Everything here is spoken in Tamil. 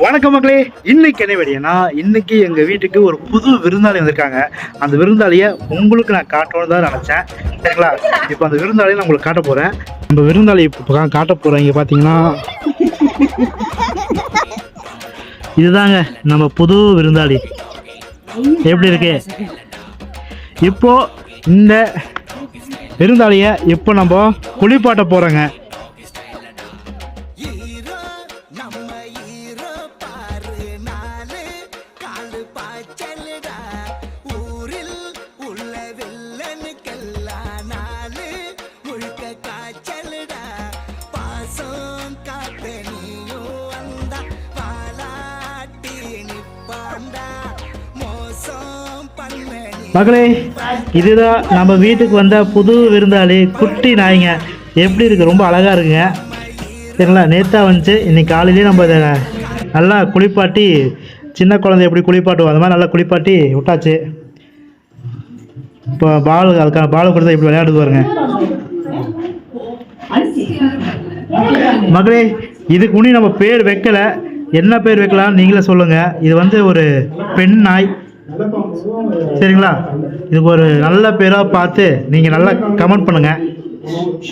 வணக்கம் மக்களே, இன்னைக்கு என்ன வேடியனா, இன்னைக்கு எங்க வீட்டுக்கு ஒரு புது விருந்தாளி வந்திருக்காங்க. அந்த விருந்தாளியை உங்களுக்கு நான் காட்டணும்னு தான் நினைச்சேன். சரிங்களா? இப்போ அந்த விருந்தாளியை நான் உங்களுக்கு காட்ட போறேன். நம்ம விருந்தாளி இப்போ காட்ட போறேன். இங்க பாத்தீங்கன்னா இதுதாங்க நம்ம புது விருந்தாளி. எப்படி இருக்கு? இப்போ இந்த விருந்தாளியை இப்போ நம்ம குளிப்பாட்ட போறோங்க. மகளே, இதுதான் நம்ம வீட்டுக்கு வந்த புது விருந்தாளி, குட்டி நாய்ங்க. எப்படி இருக்கு? ரொம்ப அழகா இருக்குங்க. சரிங்களா? நேத்தா வந்துச்சு. இன்னைக்கு காலையிலேயே நம்ம இதை நல்லா குளிப்பாட்டி, சின்ன குழந்தை எப்படி குளிப்பாட்டுவோம் அந்த மாதிரி நல்லா குளிப்பாட்டி விட்டாச்சு. இப்போ அதுக்கான பால் கொடுத்தா இப்படி விளையாடுது பாருங்க. மகளே, இதுக்கு முன்னே நம்ம பேர் வைக்கல. என்ன பேர் வைக்கலாம் நீங்களே சொல்லுங்க. இது வந்து ஒரு பெண் நாய். சரிங்களா? இதுக்கு ஒரு நல்ல பேராக பார்த்து நீங்கள் நல்லா கமெண்ட் பண்ணுங்க.